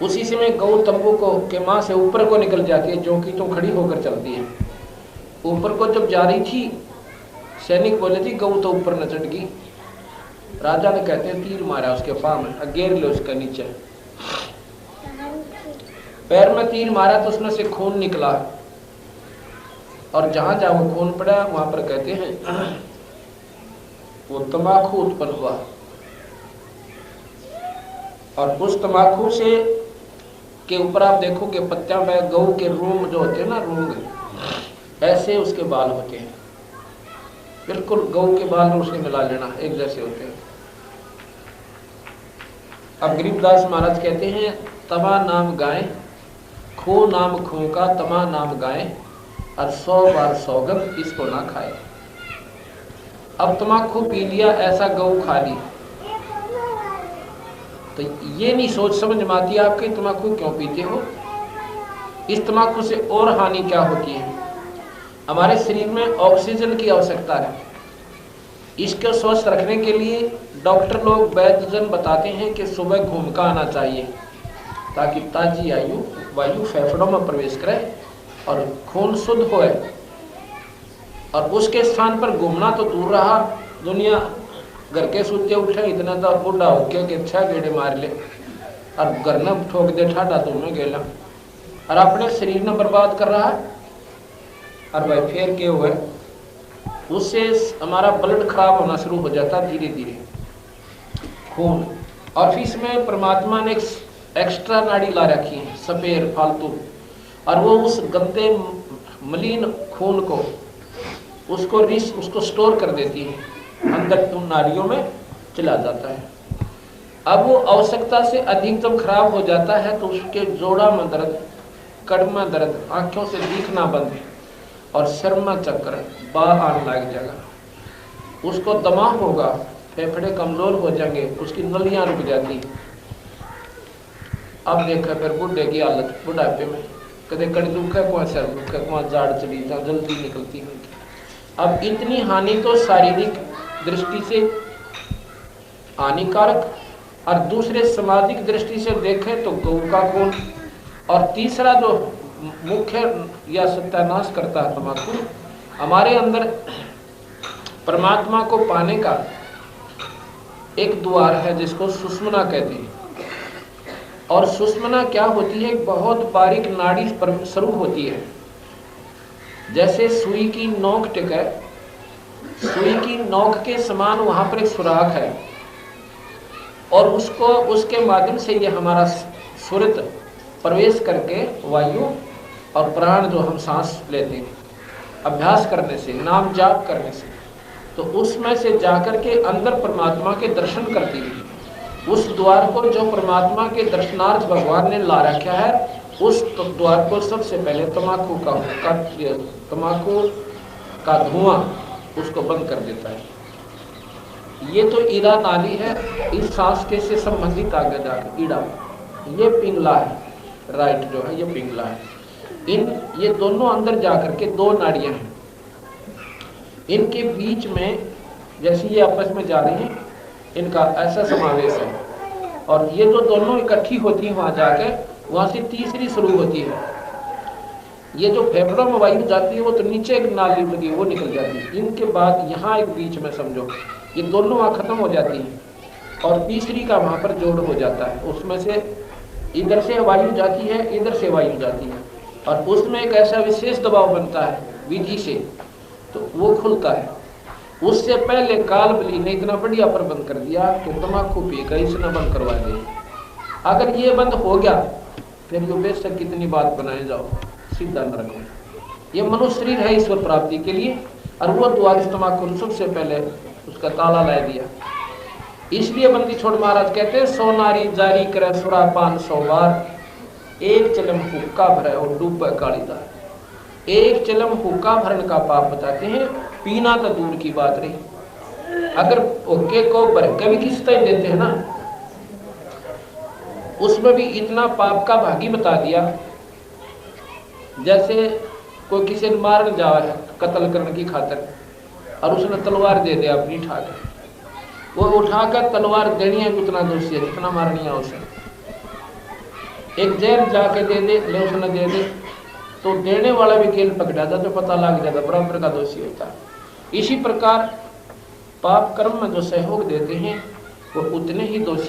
उसी समय गौ तंबू को के माँ से ऊपर को निकल जाती है, जो कि तो खड़ी होकर चलती है। ऊपर को जब जा रही थी, सैनिक बोले थी गऊ तो ऊपर न चढ़ गई। राजा ने कहते हैं तीर मारा उसके पाँव में, अगेर लो उसका नीचे। पैर में तीर मारा तो उसमें से खून निकला, और जहां जहां वो खून पड़ा वहां पर कहते हैं वो तंबाकू उत्पन्न हुआ। और उस तंबाकू से के ऊपर आप देखोगे पत्तियां में गऊ के रूम जो होते हैं ना, रूंग, ऐसे उसके बाल होते हैं, बिल्कुल गऊ के बाल उसके मिला लेना, एक जैसे होते हैं। अब गरीबदास महाराज कहते हैं तमा नाम गाय, खो नाम खो का तमा नाम गाय, और 100 बार सौगंध इसको ना खाए। अब तम्बाकू पी लिया, ऐसा गऊ खा ली, तो ये नहीं सोच समझ में आती आपके तम्बाकू क्यों पीते हो, इस तम्बाकू से और हानि क्या होती है। हमारे शरीर में ऑक्सीजन की आवश्यकता है, इसको स्वस्थ रखने के लिए डॉक्टर लोग वैद्यजन बताते हैं कि सुबह घूम का आना चाहिए, ताकि ताजी वायु फेफड़ों में प्रवेश करे और खून शुद्ध होए। और उसके स्थान पर घूमना तो दूर रहा, दुनिया घर के सूते उठे इतना तो बूढ़ा हो गया कि 6 गेड़े मार ले और घर न ठोक दे ठाडा तुम्हें गेला, और अपने शरीर ने बर्बाद कर रहा है। और भाई फिर क्या हुआ, उससे हमारा ब्लड खराब होना शुरू हो जाता धीरे धीरे, खून। और फिर इसमें परमात्मा ने एक्स्ट्रा नाड़ी ला रखी है सफेद फालतू, और वो उस गंदे मलिन खून को उसको स्टोर कर देती है, अंदर उन नाड़ियों में चला जाता है। अब वो आवश्यकता से अधिकतम खराब हो जाता है तो उसके जोड़ा में दर्द, कड़ में दर्द, आंखों से दिखना बंद और सिर में चक्कर, बाह आने लग जाएगा, उसको दमा होगा, फेफड़े कमजोर हो जाएंगे, उसकी नलियां रुक जाती। अब देखा फिर बुढ़े की हालत, बुढ़ापे में कदे कड़ी दुख है, कौन सिर दुख है, कौन जाड़ चली था, जल्दी निकलती है। अब इतनी हानि तो शारीरिक दृष्टि से हानिकारक, और दूसरे सामाजिक दृष्टि से देखें तो गौ का खून, और तीसरा जो मुख्य या सत्यानाश करता है तम्बाकू, हमारे अंदर परमात्मा को पाने का एक द्वार है जिसको सुषुम्ना कहते हैं। और सुषुम्ना क्या होती है, बहुत बारीक नाड़ी शुरू होती है, जैसे सुई की नोक टिके, सुई की नोक के समान वहां पर एक सुराख है, और उसके माध्यम से ये हमारा सुरत प्रवेश करके वायु और प्राण जो हम सांस लेते हैं अभ्यास करने से, नाम जाप करने से, तो उसमें से जाकर के अंदर परमात्मा के दर्शन करती है। उस द्वार को जो परमात्मा के दर्शनार्थ भगवान ने ला रखा है, उस द्वार को सबसे पहले तम्बाकू का धुआं उसको बंद कर देता है। ये तो ईड़ा नाली है, इस सांस के से संबंधित आगे जाकर ईड़ा, ये पिंगला है, राइट जो है ये पिंगला है। ये दोनों अंदर जाकर के 2 नाड़ियां हैं, इनके बीच में जैसे ये आपस में जा रही हैं, इनका ऐसा समावेश है, और ये जो दोनों इकट्ठी होती है वहां जाके, वहां से तीसरी शुरू होती है। ये जो फेफड़ों में वायु जाती है वो तो नीचे एक नाली लगी वो निकल जाती है, इनके बाद यहाँ एक बीच में समझो ये दोनों वहाँ खत्म हो जाती है, और तीसरी का वहां पर जोड़ हो जाता है। उसमें से इधर से वायु जाती है, इधर से वायु जाती है, और उसमें एक ऐसा विशेष दबाव बनता है विधि से, तो वो खुलता है। उससे पहले काल बली ने इतना बढ़िया प्रबंध कर दिया कि तम्बाकू पी कर इसने बंद करवा दे। अगर ये बंद हो गया फिर जो बेशक कितनी बात बनाए जाओ, सीधा नरक में। ये मनुष्य शरीर है ईश्वर प्राप्ति के लिए, और वो द्वार तम्बाकू ने सबसे पहले उसका ताला ला दिया। इसलिए बंदी छोड़ महाराज कहते हैं, 100 नारी जारी करे सुरापान 100 बार, एक चलम हुक्का भरे और डूबे कालीदार। एक चलम हुक्का भरन का पाप बताते हैं, पीना तो दूर की बात रही, अगर हुक्के को भर के भी किस तरह देते हैं ना, उसमें भी इतना पाप का भागी बता दिया। जैसे कोई किसी ने मारने जावा है कत्ल करने की खातिर, और उसने तलवार दे दे अपनी उठाकर, वो उठाकर तलवार देनी है उतना दोषी है जितना मारनी है उसे। एक जहर जाके दे दे, ले उसने दे दे, तो देने वाला भी खेल पकड़ा जाता, तो पता लग जाता, बराबर का दोषी होता है। इसी प्रकार पाप कर्म में जो सहयोग देते हैं वो उतने ही दोषी